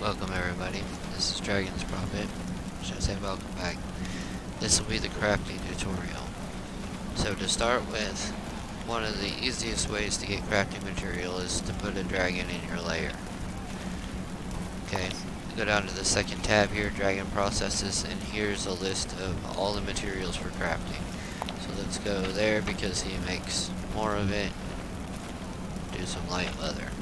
Welcome everybody, this is Dragon's Prophet. Should I say welcome back? This will be the crafting tutorial. So to start with, one of the easiest ways to get crafting material is to put a dragon in your lair. Okay, go down to the second tab here, Dragon Processes, and here's a list of all the materials for crafting. So let's go there because he makes more of it. Do some light leather.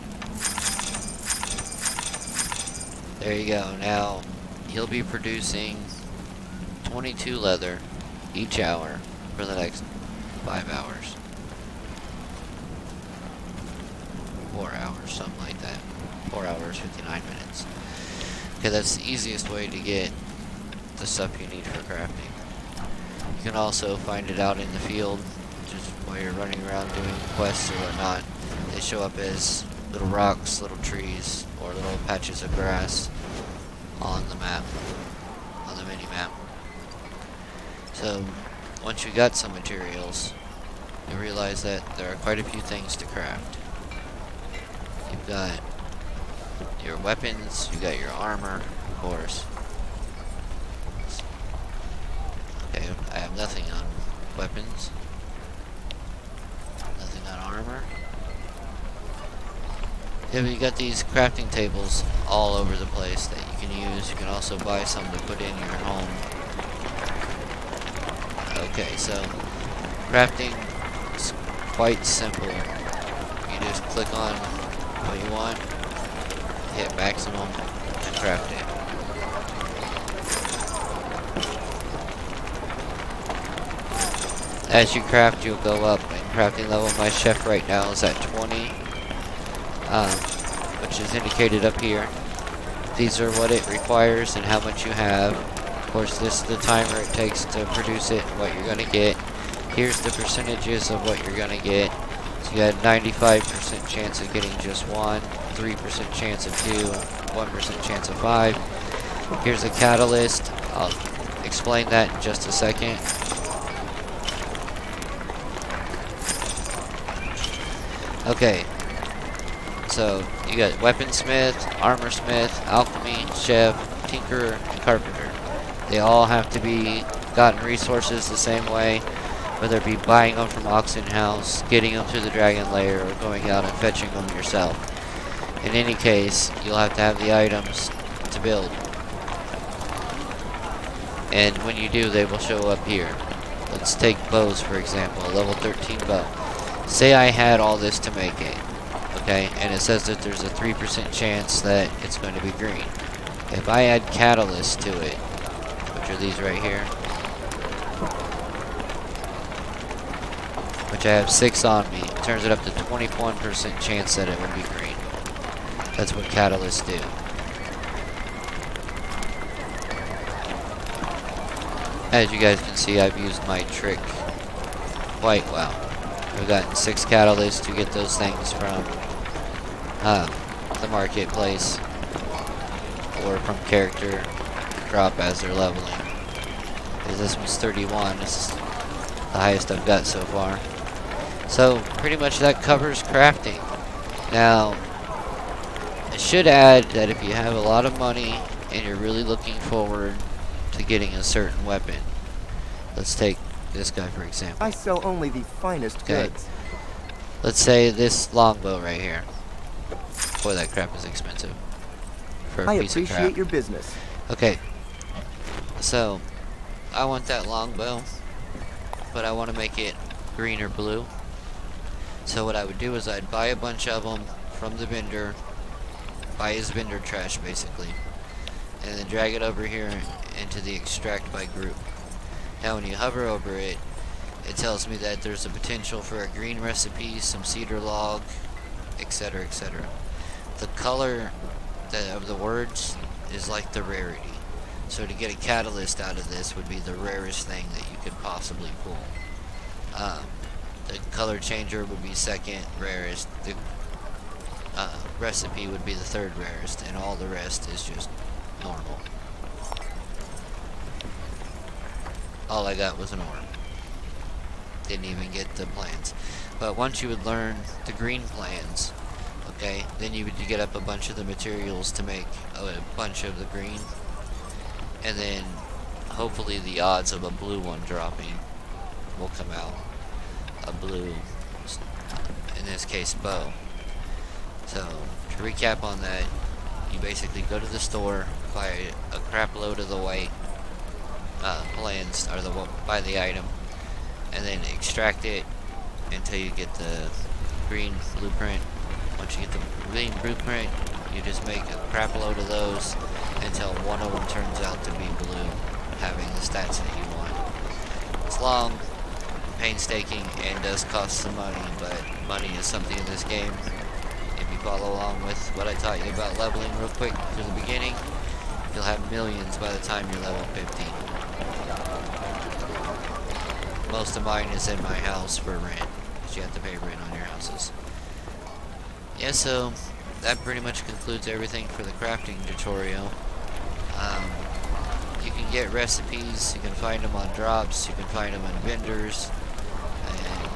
There you go. Now, he'll be producing 22 leather each hour for the next 5 hours. 4 hours, something like that. 4 hours, 59 minutes. Okay, that's the easiest way to get the stuff you need for crafting. You can also find it out in the field, just while you're running around doing quests or whatnot. They show up as little rocks, little trees, or little patches of grass on the map, on the mini-map. So, once you got some materials, you realize that there are quite a few things to craft. You've got your weapons, you got your armor, of course. Okay, I have nothing on weapons. Nothing on armor. Yeah, but you got these crafting tables all over the place that you can use. You can also buy some to put in your home. Okay, so crafting is quite simple. You just click on what you want, hit maximum, and craft it. As you craft, you'll go up in crafting level. My chef right now is at 20. Which is indicated up here. These are what it requires and how much you have. Of course, this is the timer it takes to produce it and what you're going to get. Here's the percentages of what you're going to get. So you got 95% chance of getting just one, 3% chance of 2, 1% chance of 5. Here's a catalyst. I'll explain that in just a second. Okay. So, you got weaponsmith, armorsmith, alchemy, chef, tinkerer, and carpenter. They all have to be gotten resources the same way, whether it be buying them from auction house, getting them to the dragon lair, or going out and fetching them yourself. In any case, you'll have to have the items to build. And when you do, they will show up here. Let's take bows, for example, a level 13 bow. Say I had all this to make it. Okay, and it says that there's a 3% chance that it's going to be green. If I add catalyst to it, which are these right here, which I have 6 on me, it turns it up to 21% chance that it will be green. That's what catalysts do. As you guys can see, I've used my trick quite well. I've gotten 6 catalysts to get those things from the marketplace or from character drop as they're leveling. Because this one's 31, this is the highest I've got so far. So pretty much that covers crafting. Now, I should add that if you have a lot of money and you're really looking forward to getting a certain weapon, let's take this guy for example. I sell only the finest goods. Let's say this longbow right here. Boy, that crap is expensive for a piece of crap. I appreciate your business. Okay, so I want that longbow, but I want to make it green or blue. So what I would do is I'd buy a bunch of them from the vendor, buy his vendor trash basically, and then drag it over here into the extract by group. Now when you hover over it, it tells me that there's a potential for a green recipe, some cedar log, etc, etc. The color of the words is like the rarity. So to get a catalyst out of this would be the rarest thing that you could possibly pull. The color changer would be second rarest. The recipe would be the third rarest, and all the rest is just normal. All I got was an orb. Didn't even get the plans. But once you would learn the green plans, okay, then you would get up a bunch of the materials to make a bunch of the green, and then hopefully the odds of a blue one dropping will come out. A blue, in this case, bow. So to recap on that, you basically go to the store, buy a crap load of the white plans, or buy the item, and then extract it until you get the green blueprint. Once you get the green blueprint, you just make a crap load of those until one of them turns out to be blue, having the stats that you want. It's long, painstaking, and does cost some money, but money is something in this game. If you follow along with what I taught you about leveling real quick through the beginning, you'll have millions by the time you're level 50. Most of mine is in my house for rent, because you have to pay rent on your houses. Yeah, so that pretty much concludes everything for the crafting tutorial. You can get recipes, you can find them on drops, you can find them on vendors, and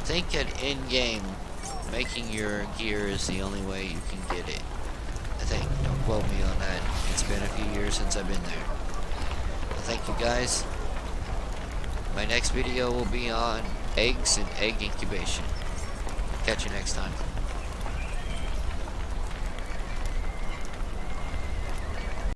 think at in-game, making your gear is the only way you can get it. I think, don't quote me on that, it's been a few years since I've been there. Well, thank you guys. My next video will be on eggs and egg incubation. Catch you next time.